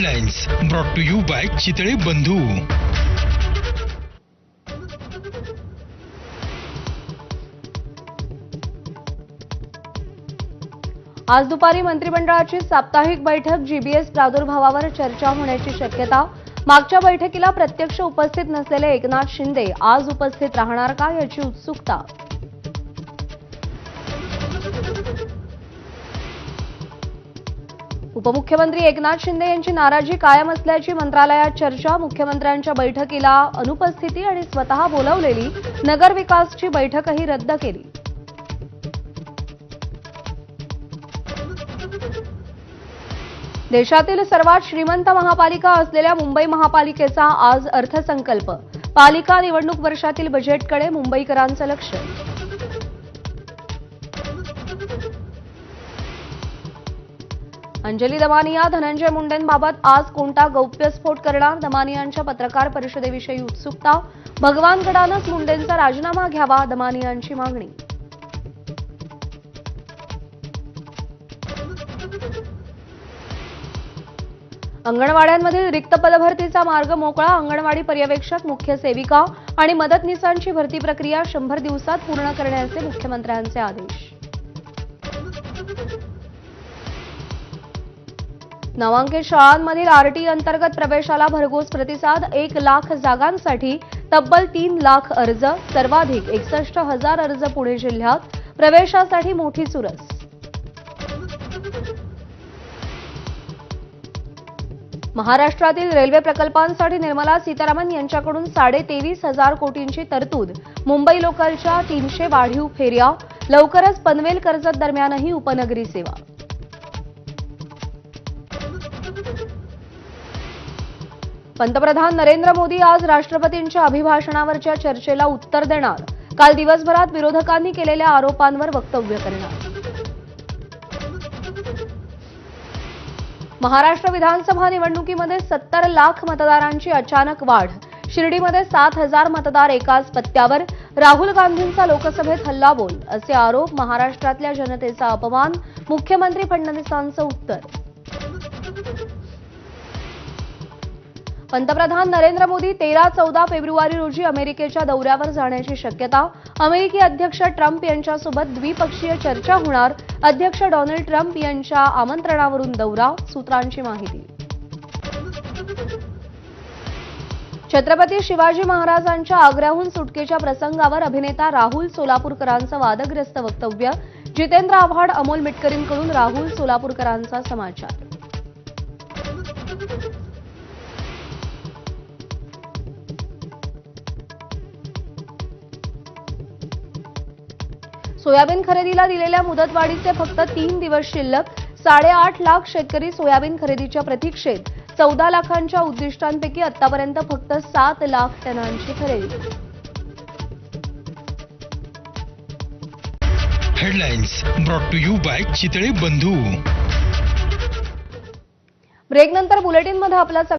Headlines brought to you by Chitale Bandhu. आज दुपारी मंत्रिमंडळाची साप्ताहिक बैठक जीबीएस प्रादुर्भावावर चर्चा होण्याची शक्यता। मागच्या बैठकीला प्रत्यक्ष उपस्थित नसलेले एकनाथ शिंदे आज उपस्थित राहणार का याची उत्सुकता। उपमुख्यमंत्री एकनाथ शिंदे यांची नाराजी कायम असल्याची मंत्रालयात चर्चा। मुख्यमंत्र्यांच्या बैठकीला अनुपस्थिती आणि स्वतः बोलावलेली नगरविकासची बैठकही रद्द केली। देशातील सर्वात श्रीमंत महापालिका असलेल्या मुंबई महापालिकेचा आज अर्थसंकल्प। पालिका निवडणूक वर्षातील बजेटकडे मुंबईकरांचं लक्ष। अंजली दमानिया धनंजय मुंडेंबाबत आज कोणता गौप्यस्फोट करणार? दमानियांच्या पत्रकार परिषदेविषयी उत्सुकता। भगवानगडानंच मुंडेंचा राजीनामा घ्यावा, दमानियांची मागणी। अंगणवाड्यांमधील रिक्त पदभरतीचा मार्ग मोकळा। अंगणवाडी पर्यवेक्षक, मुख्य सेविका आणि मदतनीसांची भरती प्रक्रिया 100 दिवसात पूर्ण करण्याचे मुख्यमंत्र्यांचे आदेश। नामांकित शाळांमधील आरटी अंतर्गत प्रवेशाला भरघोस प्रतिसाद। 1 लाख जागांसाठी तब्बल 3 लाख अर्ज, सर्वाधिक 61,000 अर्ज पुणे जिल्ह्यात। प्रवेशासाठी मोठी चुरस। महाराष्ट्रातील रेल्वे प्रकल्पांसाठी निर्मला सीतारामन यांच्याकडून 23,500 कोटींची तरतूद। मुंबई लोकलच्या 300 वाढीव फेऱ्या। लवकरच पनवेल कर्जत दरम्यानही उपनगरी सेवा। पंतप्रधान नरेंद्र मोदी आज राष्ट्रपतींच्या अभिभाषणावरच्या चर्चेला उत्तर देणार। काल दिवसभरात विरोधकांनी केलेल्या आरोपांवर वक्तव्य करणार। महाराष्ट्र विधानसभा निवडणुकीमध्ये 70 लाख मतदारांची अचानक वाढ। शिर्डीमध्ये 7,000 मतदार एकाच पत्त्यावर। राहुल गांधींचा लोकसभेत हल्लाबोल, असे आरोप। महाराष्ट्रातल्या जनतेचा अपमान, मुख्यमंत्री फडणवीसांचं उत्तर। पंतप्रधान नरेंद्र मोदी 13-14 फेब्रुवारी रोजी अमेरिकेच्या दौऱ्यावर जाण्याची शक्यता। अमेरिकी अध्यक्ष ट्रम्प यांच्यासोबत द्विपक्षीय चर्चा होणार। अध्यक्ष डोनाल्ड ट्रम्प यांच्या आमंत्रणावरून दौरा, सूत्रांची माहिती। छत्रपती शिवाजी महाराजांच्या आग्र्याहून सुटकेच्या प्रसंगावर अभिनेता राहुल सोलापूरकरांचं वादग्रस्त वक्तव्य। जितेंद्र आव्हाड, अमोल मिटकरींकडून राहुल सोलापूरकरांचा समाचार। सोयाबीन खरेदीला दिलेल्या मुदतवाढीचे फक्त 3 दिवस शिल्लक। 8.5 लाख शेतकरी सोयाबीन खरेदीच्या प्रतीक्षेत। 14 लाखांच्या उद्दिष्टांपैकी आतापर्यंत फक्त 7 लाख टनांची खरेदी। Headlines brought to you by Chitale Bandhu. ब्रेकनंतर बुलेटिनमध्ये आपला